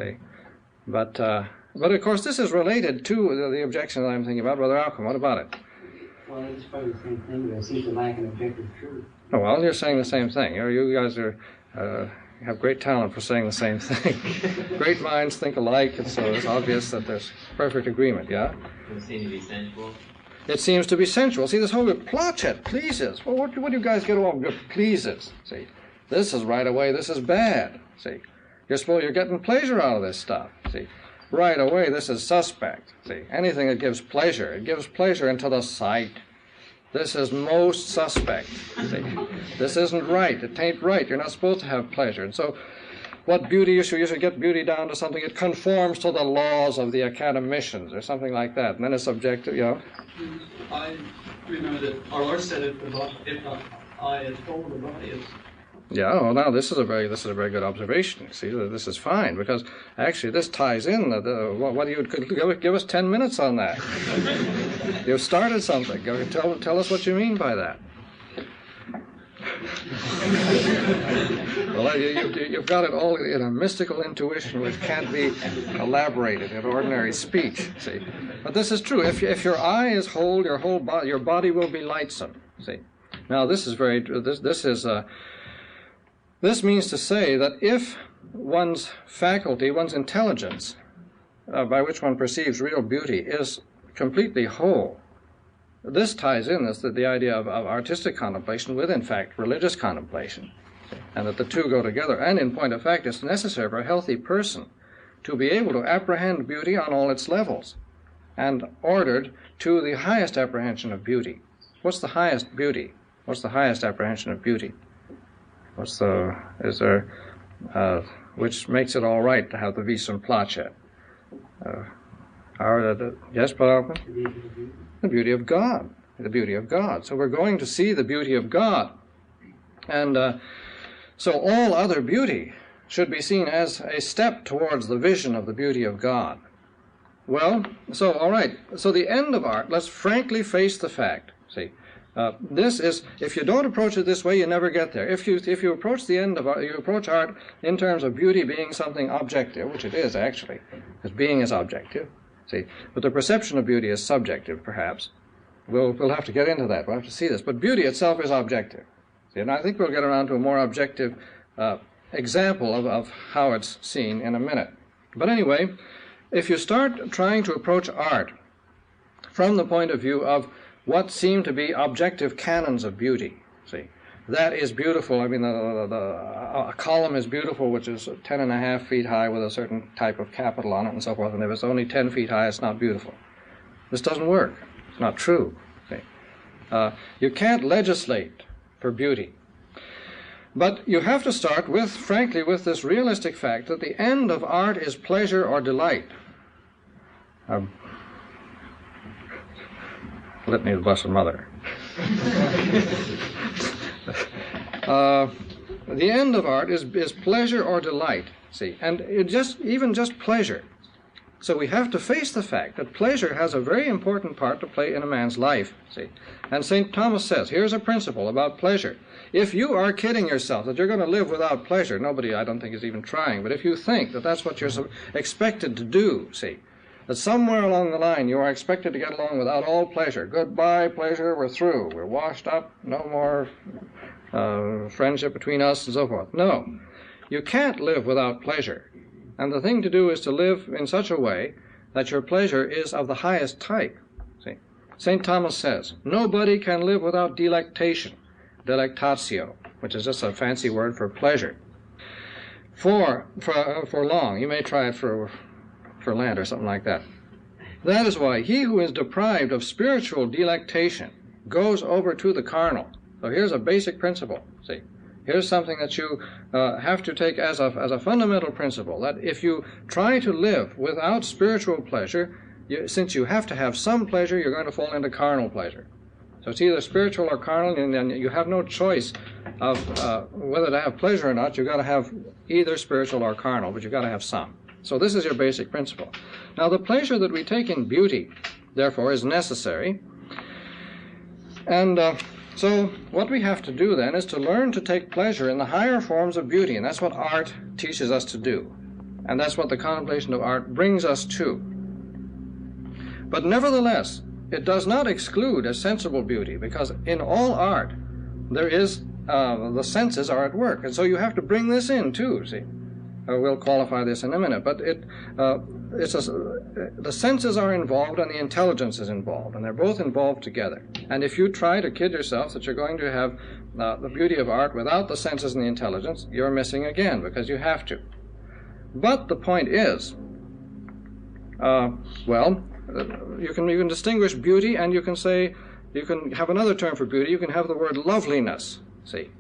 see. But of course, this is related to the objection that I'm thinking about, Brother Alcom. What about it? Well, it's probably the same thing, but it seems to lack an objective truth. Oh, well, you're saying the same thing. You guys have great talent for saying the same thing. Great minds think alike, and so it's obvious that there's perfect agreement, yeah? Does it seem to be sensual? It seems to be sensual. See, this whole placet, pleases. Well, what do you guys get all pleases? See, this is right away, this is bad. See, you're getting pleasure out of this stuff. See, right away, this is suspect. See, anything that gives pleasure, it gives pleasure into the sight. This is most suspect. See, this isn't right. It ain't right. You're not supposed to have pleasure. And so, what beauty you should get beauty down to something it conforms to the laws of the academicians or something like that. And then it's subjective, you know. I remember that our Lord said, "If not I is whole, the body is." Yeah. Well, now this is a very good observation. You see, this is fine because actually this ties in. What do you give us 10 minutes on that? You've started something. Tell us what you mean by that. Well, you've got it all in a mystical intuition which can't be elaborated in ordinary speech. See, but this is true. If your eye is whole, your body will be lightsome. See, now this is This means to say that if one's faculty, one's intelligence, by which one perceives real beauty, is completely whole, this ties in the idea of artistic contemplation with, in fact, religious contemplation, and that the two go together. And in point of fact, it's necessary for a healthy person to be able to apprehend beauty on all its levels, and ordered to the highest apprehension of beauty. What's the highest beauty? What's the highest apprehension of beauty? Which makes it all right to have the visum placet? Yes, Brother? The beauty of God. The beauty of God. So we're going to see the beauty of God. And so all other beauty should be seen as a step towards the vision of the beauty of God. Well, so, all right. So the end of art, let's frankly face the fact, see, this is, if you don't approach it this way, you never get there. If you approach the end of art, you approach art in terms of beauty being something objective, which it is actually, because being is objective, see, but the perception of beauty is subjective, perhaps. We'll have to get into that. We'll have to see this. But beauty itself is objective. See, and I think we'll get around to a more objective example of how it's seen in a minute. But anyway, if you start trying to approach art from the point of view of what seem to be objective canons of beauty, see, that is beautiful. I mean, a column is beautiful, which is 10.5 feet high with a certain type of capital on it and so forth, and if it's only 10 feet high, it's not beautiful. This doesn't work. It's not true. See. You can't legislate for beauty. But you have to start with, frankly, with this realistic fact that the end of art is pleasure or delight. Litany of the Blessed Mother. The end of art is pleasure or delight, see, and even just pleasure. So we have to face the fact that pleasure has a very important part to play in a man's life, see. And St. Thomas says, here's a principle about pleasure. If you are kidding yourself that you're going to live without pleasure, nobody, I don't think, is even trying, but if you think that that's what you're expected to do, see, that somewhere along the line you are expected to get along without all pleasure. Goodbye, pleasure, we're through. We're washed up, no more friendship between us and so forth. No, you can't live without pleasure. And the thing to do is to live in such a way that your pleasure is of the highest type. See, St. Thomas says, nobody can live without delectation, delectatio, which is just a fancy word for pleasure. For long, you may try it for Lent or something like that. That is why he who is deprived of spiritual delectation goes over to the carnal. So here's a basic principle, see. Here's something that you have to take as a fundamental principle, that if you try to live without spiritual pleasure, since you have to have some pleasure, you're going to fall into carnal pleasure. So it's either spiritual or carnal, and then you have no choice of whether to have pleasure or not. You've got to have either spiritual or carnal, but you've got to have some. So this is your basic principle. Now, the pleasure that we take in beauty, therefore, is necessary. And so what we have to do then is to learn to take pleasure in the higher forms of beauty, and that's what art teaches us to do. And that's what the contemplation of art brings us to. But nevertheless, it does not exclude a sensible beauty, because in all art there is, the senses are at work. And so you have to bring this in too, see. We'll qualify this in a minute, but the senses are involved and the intelligence is involved, and they're both involved together. And if you try to kid yourself that you're going to have the beauty of art without the senses and the intelligence, you're missing again, because you have to. But the point is, you can distinguish beauty, and you can have another term for beauty. You can have the word loveliness, see.